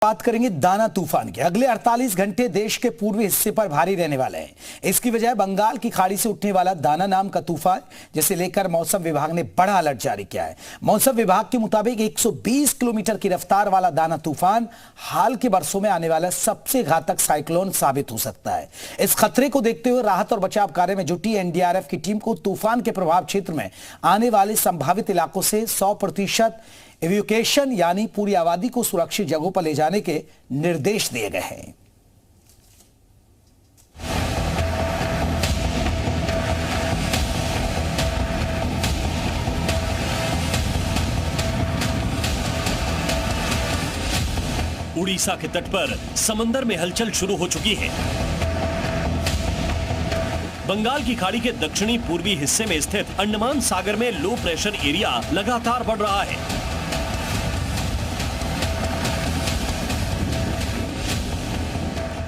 बात करेंगे दाना तूफान की। अगले 48 घंटे देश के पूर्वी हिस्से पर भारी रहने वाले हैं। इसकी वजह बंगाल की खाड़ी से उठने वाला दाना नाम का तूफान, जिसे लेकर मौसम विभाग ने बड़ा अलर्ट जारी किया है। मौसम विभाग के मुताबिक 120 किलोमीटर की रफ्तार वाला दाना तूफान हाल के वर्षों में आने वाला सबसे घातक साइक्लोन साबित हो सकता है। इस खतरे को देखते हुए राहत और बचाव कार्य में जुटी एनडीआरएफ की टीम को तूफान के प्रभाव क्षेत्र में आने वाले संभावित इलाकों से 100% इवैक्यूएशन यानी पूरी आबादी को सुरक्षित जगहों पर ले जाने के निर्देश दिए गए हैं। उड़ीसा के तट पर समंदर में हलचल शुरू हो चुकी है। बंगाल की खाड़ी के दक्षिणी पूर्वी हिस्से में स्थित अंडमान सागर में लो प्रेशर एरिया लगातार बढ़ रहा है।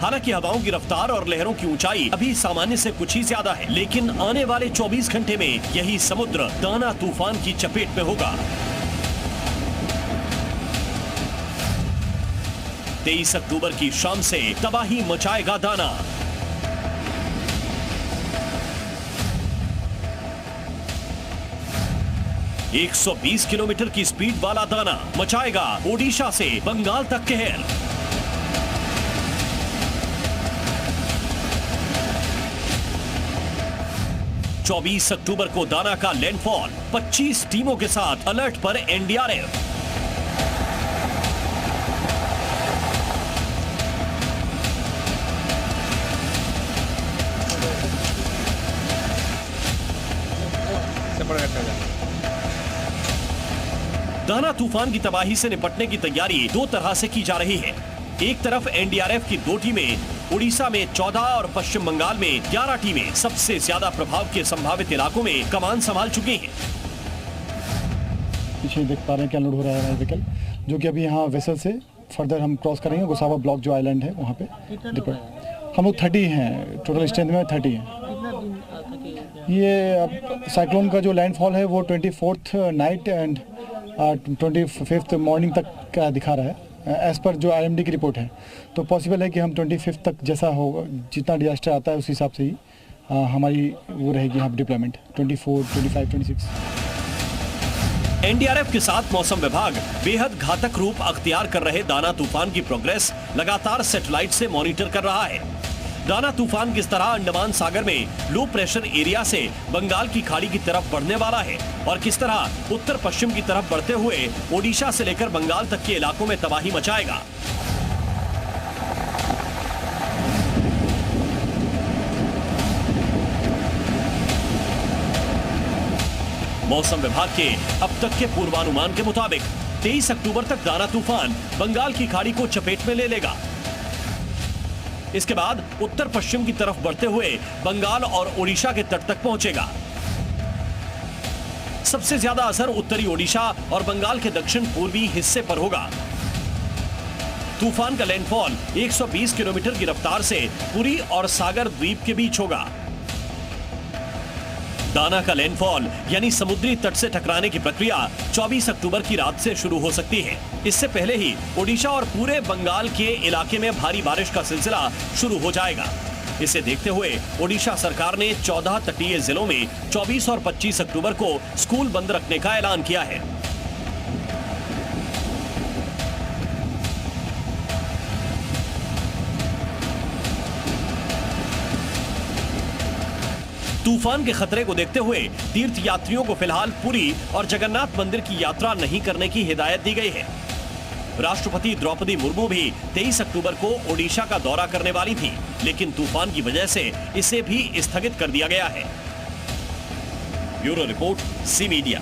हालांकि हवाओं की रफ्तार और लहरों की ऊंचाई अभी सामान्य से कुछ ही ज्यादा है, लेकिन आने वाले 24 घंटे में यही समुद्र दाना तूफान की चपेट में होगा। 23 अक्टूबर की शाम से तबाही मचाएगा दाना। एक 120 किलोमीटर की स्पीड वाला दाना मचाएगा ओडिशा से बंगाल तक कहर। चौबीस अक्टूबर को दाना का लैंडफॉल, 25 टीमों के साथ अलर्ट पर एनडीआरएफ। दाना तूफान की तबाही से निपटने की तैयारी दो तरह से की जा रही है। एक तरफ एनडीआरएफ की 2 टीमें, उड़ीसा में 14 और पश्चिम बंगाल में 11 टीमें सबसे ज्यादा प्रभाव के संभावित इलाकों में कमान संभाल चुकी हैं। पीछे देख पा रहे हैं कि अनलोड हो रहा है व्हीकल, जो कि अभी यहाँ वेसल से फर्दर हम क्रॉस करेंगे। गोसावा ब्लॉक जो आइलैंड है वहाँ पे हम लोग 30 हैं, टोटल स्ट्रेंथ में 30 हैं। ये अब साइक्लोन का जो लैंडफॉल है वो 24th night and 25th morning तक का दिखा रहा है एज पर जो आईएमडी की रिपोर्ट है। तो पॉसिबल है कि हम 25th तक जैसा होगा, जितना डिजास्टर आता है उस हिसाब से ही हमारी वो रहेगी यहाँ डिप्लॉयमेंट 24, 25, 26। एनडीआरएफ के साथ मौसम विभाग बेहद घातक रूप अख्तियार कर रहे दाना तूफान की प्रोग्रेस लगातार सैटेलाइट से मॉनिटर कर रहा है। दाना तूफान किस तरह अंडमान सागर में लो प्रेशर एरिया से बंगाल की खाड़ी की तरफ बढ़ने वाला है और किस तरह उत्तर पश्चिम की तरफ बढ़ते हुए ओडिशा से लेकर बंगाल तक के इलाकों में तबाही मचाएगा। मौसम विभाग के अब तक के पूर्वानुमान के मुताबिक 23 अक्टूबर तक दाना तूफान बंगाल की खाड़ी को चपेट में ले लेगा। इसके बाद उत्तर पश्चिम की तरफ बढ़ते हुए बंगाल और ओडिशा के तट तक पहुंचेगा। सबसे ज्यादा असर उत्तरी ओडिशा और बंगाल के दक्षिण पूर्वी हिस्से पर होगा। तूफान का लैंडफॉल 120 किलोमीटर की रफ्तार से पुरी और सागर द्वीप के बीच होगा। दाना का लैंडफॉल यानी समुद्री तट से टकराने की प्रक्रिया 24 अक्टूबर की रात से शुरू हो सकती है। इससे पहले ही ओडिशा और पूरे बंगाल के इलाके में भारी बारिश का सिलसिला शुरू हो जाएगा। इसे देखते हुए ओडिशा सरकार ने 14 तटीय जिलों में 24 और 25 अक्टूबर को स्कूल बंद रखने का ऐलान किया है। तूफान के खतरे को देखते हुए तीर्थ यात्रियों को फिलहाल पुरी और जगन्नाथ मंदिर की यात्रा नहीं करने की हिदायत दी गई है। राष्ट्रपति द्रौपदी मुर्मू भी 23 अक्टूबर को ओडिशा का दौरा करने वाली थी, लेकिन तूफान की वजह से इसे भी स्थगित कर दिया गया है। Bureau report, C media.